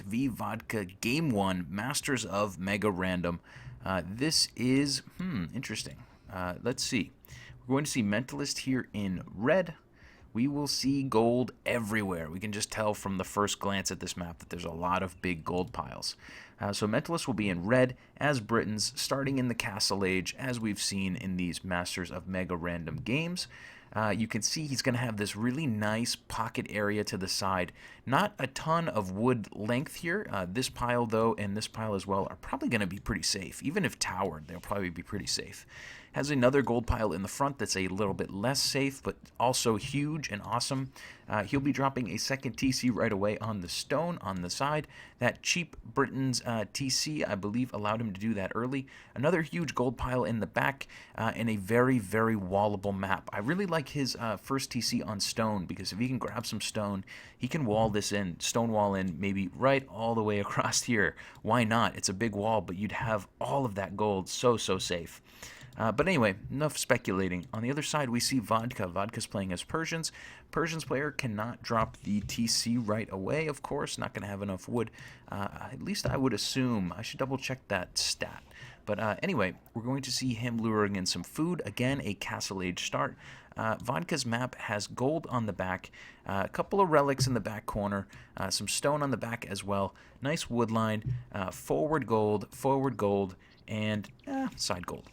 v Vodka Game 1, Masters of Mega Random. This is, interesting. Let's see. We're going to see Mentalist here in red. We will see gold everywhere. We can just tell from the first glance at this map that there's a lot of big gold piles. So Mentalist will be in red as Britons, starting in the Castle Age, as we've seen in these Masters of Mega Random games. You can see he's going to have this really nice pocket area to the side. Not a ton of wood length here. This pile, though, and this pile as well, are probably going to be pretty safe. Even if towered, they'll probably be pretty safe. Has another gold pile in the front that's a little bit less safe, but also huge and awesome. He'll be dropping a second TC right away on the stone on the side. That cheap Britain's TC, I believe, allowed him to do that early. Another huge gold pile in the back, and a very, very wallable map. I really like his first TC on stone, because if he can grab some stone, he can wall this in, stone wall in, maybe right all the way across here. Why not? It's a big wall, but you'd have all of that gold so safe. But anyway, enough speculating. On the other side, we see Vodka. Vodka's playing as Persians. Persians player cannot drop the TC right away, of course. Not going to have enough wood. At least I would assume. I should double check that stat. But anyway, we're going to see him luring in some food. Again, a Castle Age start. Vodka's map has gold on the back, a couple of relics in the back corner, some stone on the back as well. Nice wood line, forward gold, and side gold.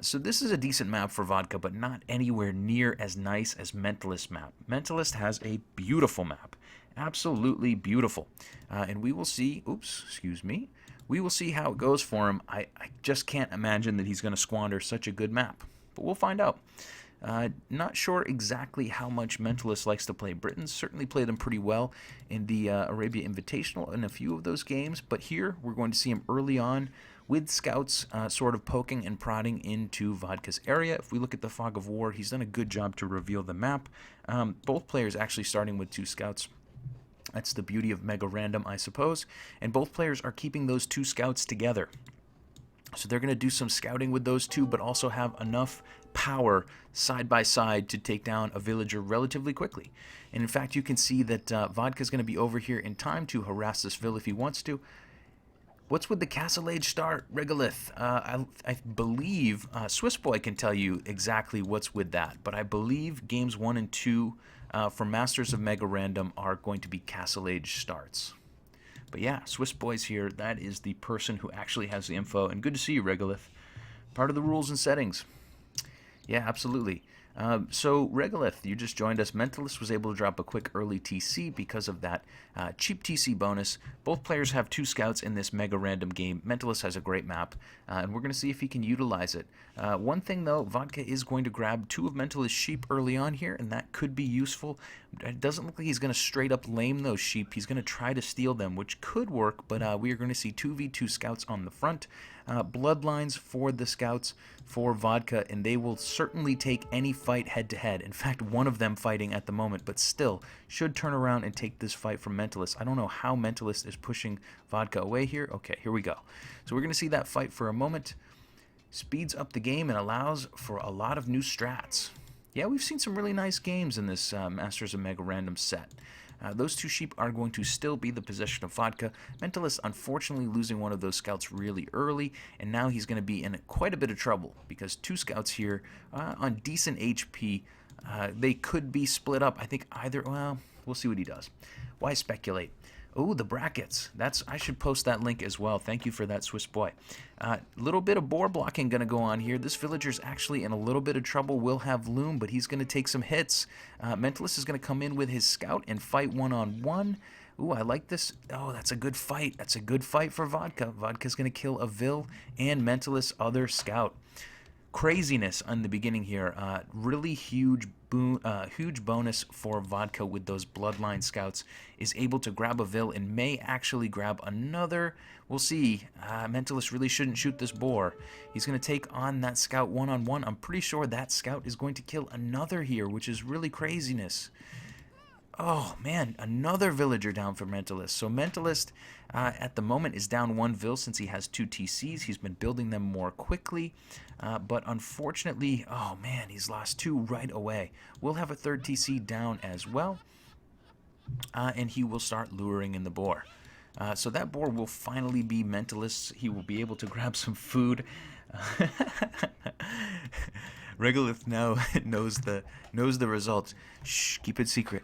So this is a decent map for Vodka, but not anywhere near as nice as Mentalist map. Mentalist has a beautiful map. Absolutely beautiful. And we will see, we will see how it goes for him. I just can't imagine that he's going to squander such a good map. But we'll find out. Not sure exactly how much Mentalist likes to play Britons. Certainly played them pretty well in the Arabia Invitational in a few of those games. But here, we're going to see him early on with scouts sort of poking and prodding into Vodka's area. If we look at the Fog of War, he's done a good job to reveal the map. Both players actually starting with 2 scouts. That's the beauty of Mega Random, I suppose. And both players are keeping those 2 scouts together. So they're going to do some scouting with those 2, but also have enough power side by side to take down a villager relatively quickly. And in fact, you can see that Vodka's going to be over here in time to harass this vill if he wants to. What's with the Castle Age start, Regolith? I believe Swiss Boy can tell you exactly what's with that, but I believe games 1 and 2 for Masters of Mega Random are going to be Castle Age starts. But yeah, Swiss Boy's here. That is the person who actually has the info. And good to see you, Regolith. Part of the rules and settings. Yeah, absolutely. So, Regolith, you just joined us. Mentalist was able to drop a quick early TC because of that cheap TC bonus. Both players have 2 scouts in this Mega Random game. Mentalist has a great map, and we're going to see if he can utilize it. One thing, though, Vodka is going to grab 2 of Mentalist's sheep early on here, and that could be useful. It doesn't look like he's going to straight up lame those sheep. He's going to try to steal them, which could work, but we are going to see 2v2 scouts on the front. Bloodlines for the scouts for Vodka, and they will certainly take any fight head-to-head. In fact, one of them fighting at the moment, but still should turn around and take this fight from Mentalist. I don't know how Mentalist is pushing Vodka away here. Okay, here we go. So we're going to see that fight for a moment. Speeds up the game and allows for a lot of new strats. Yeah, we've seen some really nice games in this Masters of Mega Random set. Those 2 sheep are going to still be the possession of Vodka. Mentalist unfortunately losing one of those scouts really early, and now he's going to be in quite a bit of trouble because 2 scouts here on decent HP. They could be split up. I think either, well, we'll see what he does. Why speculate? Oh, the brackets. I should post that link as well. Thank you for that, Swiss Boy. Little bit of boar blocking going to go on here. This villager's actually in a little bit of trouble. Will have loom, but he's going to take some hits. Mentalist is going to come in with his scout and fight one-on-one. Ooh, I like this. Oh, that's a good fight. That's a good fight for Vodka. Vodka's going to kill a vill and Mentalist's other scout. Craziness on the beginning here. Really huge bonus for Vodka with those Bloodline Scouts. Is able to grab a vill and may actually grab another. We'll see. Mentalist really shouldn't shoot this boar. He's going to take on that scout one-on-one. I'm pretty sure that scout is going to kill another here, which is really craziness. Oh, man, another villager down for Mentalist. So Mentalist, at the moment, is down 1 vill since he has 2 TCs. He's been building them more quickly. But unfortunately, oh, man, he's lost 2 right away. We'll have a 3rd TC down as well. And he will start luring in the boar. So that board will finally be Mentalist. He will be able to grab some food. Regolith now knows the results. Shh, keep it secret.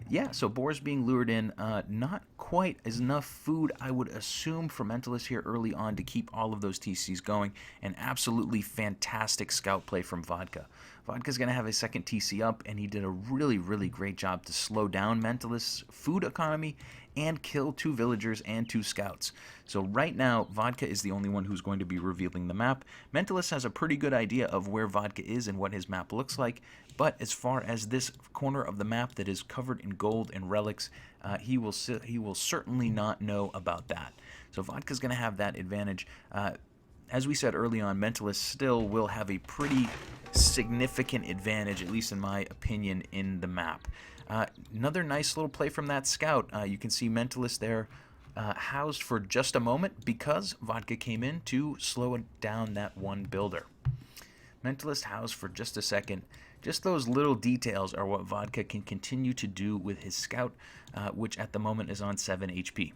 Yeah, so boars being lured in. Not quite as enough food, I would assume, for Mentalist here early on to keep all of those TCs going. And absolutely fantastic scout play from Vodka. Vodka's going to have a second TC up, and he did a really, really great job to slow down Mentalist's food economy and kill 2 villagers and 2 scouts. So right now, Vodka is the only one who's going to be revealing the map. Mentalist has a pretty good idea of where Vodka is and what his map looks like, but as far as this corner of the map that is covered in gold and relics, he will certainly not know about that. So Vodka's going to have that advantage. As we said early on, Mentalist still will have a pretty significant advantage, at least in my opinion, in the map. Another nice little play from that scout. You can see Mentalist there housed for just a moment because Vodka came in to slow down that one builder. Mentalist housed for just a second. Just those little details are what Vodka can continue to do with his scout, which at the moment is on 7 HP.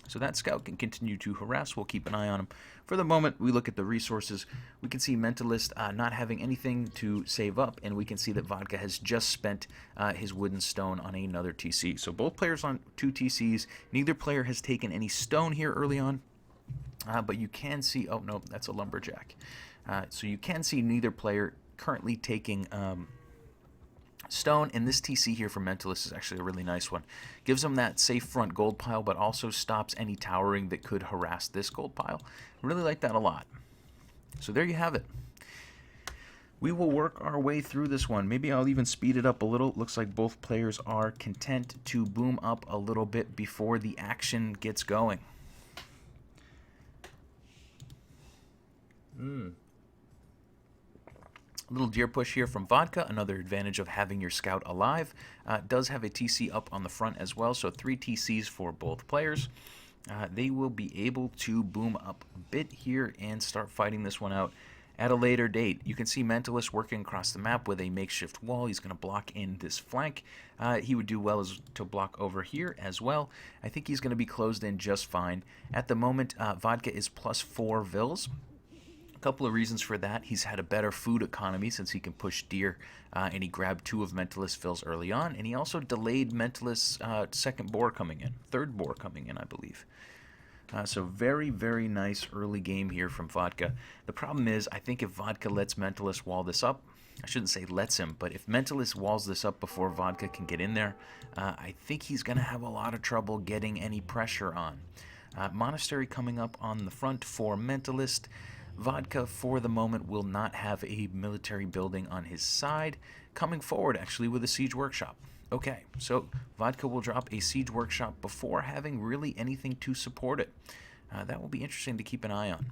So that scout can continue to harass. We'll keep an eye on him. For the moment, we look at the resources. We can see Mentalist not having anything to save up, and we can see that Vodka has just spent his wooden stone on another TC. So both players on 2 TCs. Neither player has taken any stone here early on, but you can see, oh no, that's a lumberjack. So you can see neither player currently taking stone, and this TC here from Mentalist is actually a really nice one. Gives him that safe front gold pile, but also stops any towering that could harass this gold pile. Really like that a lot. So there you have it. We will work our way through this one. Maybe I'll even speed it up a little. Looks like both players are content to boom up a little bit before the action gets going. A little deer push here from Vodka, another advantage of having your scout alive. Does have a TC up on the front as well, so 3 TCs for both players. They will be able to boom up a bit here and start fighting this one out at a later date. You can see Mentalist working across the map with a makeshift wall. He's going to block in this flank. He would do well to block over here as well. I think he's going to be closed in just fine. At the moment, Vodka is +4 vills. A couple of reasons for that. He's had a better food economy since he can push deer, and he grabbed 2 of Mentalist's fills early on, and he also delayed Mentalist's second boar coming in, third boar coming in, I believe. So very, very nice early game here from Vodka. The problem is, I think if Vodka lets Mentalist wall this up, I shouldn't say lets him, but if Mentalist walls this up before Vodka can get in there, I think he's going to have a lot of trouble getting any pressure on. Monastery coming up on the front for Mentalist. Vodka, for the moment, will not have a military building on his side. Coming forward, actually, with a siege workshop. Okay, so Vodka will drop a siege workshop before having really anything to support it. That will be interesting to keep an eye on.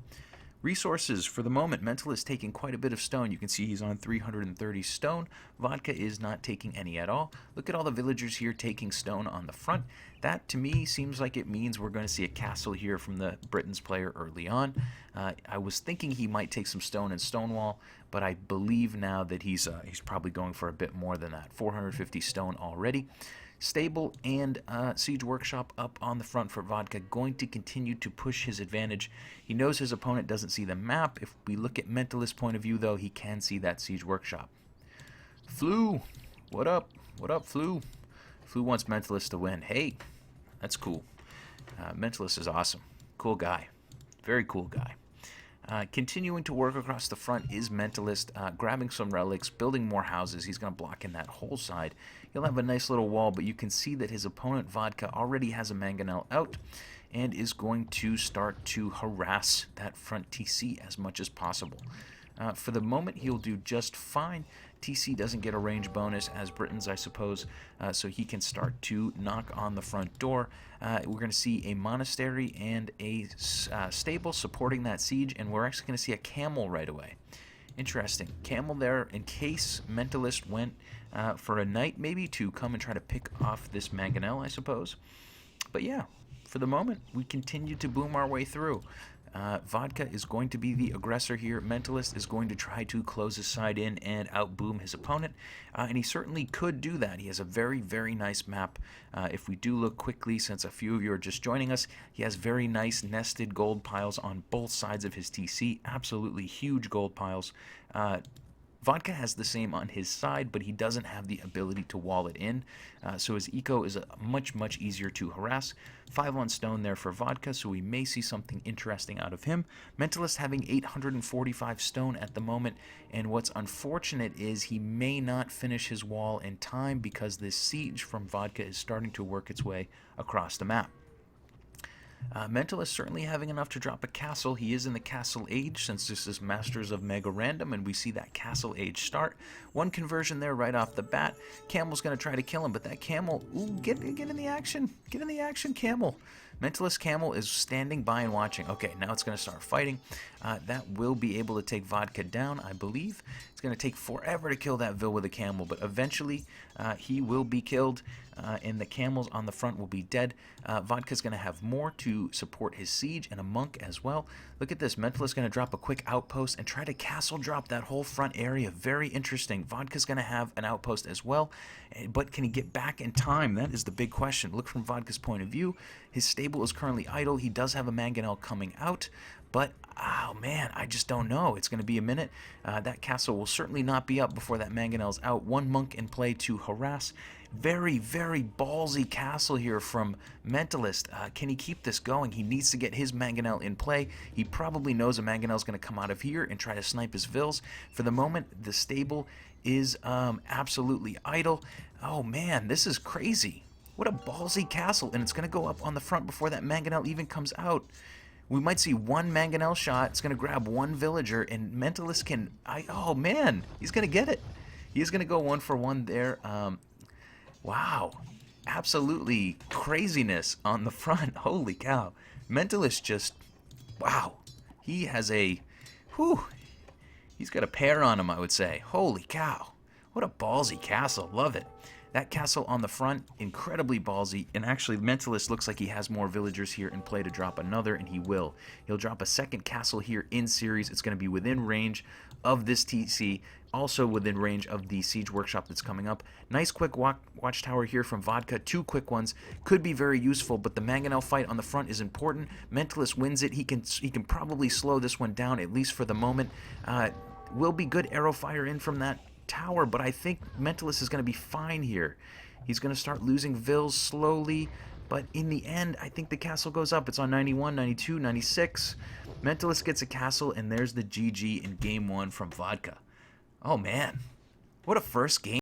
Resources, for the moment, Mentalist taking quite a bit of stone. You can see he's on 330 stone. Vodka is not taking any at all. Look at all the villagers here taking stone on the front. That, to me, seems like it means we're going to see a castle here from the Britons player early on. I was thinking he might take some stone and Stonewall, but I believe now that he's probably going for a bit more than that. 450 stone already. Stable and Siege Workshop up on the front for Vodka, going to continue to push his advantage. He knows his opponent doesn't see the map. If we look at Mentalist's point of view, though, he can see that Siege Workshop. Flu, what up? What up, Flu? Flu wants Mentalist to win. Hey, that's cool. Mentalist is awesome. Cool guy. Very cool guy. Continuing to work across the front is Mentalist, grabbing some relics, building more houses. He's going to block in that whole side. He'll have a nice little wall, but you can see that his opponent, Vodka, already has a mangonel out and is going to start to harass that front TC as much as possible. For the moment, he'll do just fine. TC doesn't get a range bonus as Britons, I suppose, so he can start to knock on the front door. We're going to see a monastery and a stable supporting that siege, and we're actually going to see a camel right away. Interesting. Camel there in case Mentalist went for a knight, maybe, to come and try to pick off this mangonel, I suppose. But yeah, for the moment, we continue to boom our way through. Vodka is going to be the aggressor here. Mentalist is going to try to close his side in and outboom his opponent, and he certainly could do that. He has a very, very nice map. If we do look quickly, since a few of you are just joining us, he has very nice nested gold piles on both sides of his TC. Absolutely huge gold piles. Vodka has the same on his side, but he doesn't have the ability to wall it in, so his eco is much, much easier to harass. 5 on stone there for Vodka, so we may see something interesting out of him. Mentalist having 845 stone at the moment, and what's unfortunate is he may not finish his wall in time because this siege from Vodka is starting to work its way across the map. Mentalist certainly having enough to drop a castle. He is in the castle age since this is Masters of Mega Random, and we see that castle age start. One conversion there right off the bat. Camel's going to try to kill him, but that Camel, ooh, get in the action. Get in the action, Camel. Mentalist Camel is standing by and watching. Okay, now it's going to start fighting. That will be able to take Vodka down, I believe. It's going to take forever to kill that Vil with a Camel, but eventually he will be killed, and the Camels on the front will be dead. Vodka's going to have more to support his siege, and a monk as well. Look at this. Mentalist going to drop a quick outpost and try to castle drop that whole front area. Very interesting. Vodka's going to have an outpost as well, but can he get back in time? That is the big question. Look from Vodka's point of view. His stable is currently idle. He does have a mangonel coming out, but oh man, I just don't know. It's going to be a minute. That castle will certainly not be up before that mangonel's out. One monk in play to harass. Very, very ballsy castle here from Mentalist. Can he keep this going? He needs to get his mangonel in play. He probably knows a mangonel's going to come out of here and try to snipe his Vils. For the moment, the stable is absolutely idle. Oh man, this is crazy. What a ballsy castle, and it's going to go up on the front before that mangonel even comes out. We might see one mangonel shot. It's going to grab one villager, and Mentalist can... oh, man. He's going to get it. He's going to go 1 for 1 there. Wow. Absolutely craziness on the front. Holy cow. Mentalist just... wow. He has a... whew. He's got a pair on him, I would say. Holy cow. What a ballsy castle. Love it. That castle on the front, incredibly ballsy, and actually Mentalist looks like he has more villagers here in play to drop another, and he will. He'll drop a second castle here in series. It's going to be within range of this TC, also within range of the Siege Workshop that's coming up. Nice quick watchtower here from Vodka. 2 quick ones. Could be very useful, but the mangonel fight on the front is important. Mentalist wins it. He can probably slow this one down, at least for the moment. Will be good arrow fire in from that tower, but I think Mentalist is going to be fine here. He's going to start losing Vils slowly, but in the end, I think the castle goes up. It's on 91, 92, 96. Mentalist gets a castle, and there's the GG in game 1 from Vodka. Oh man, what a first game.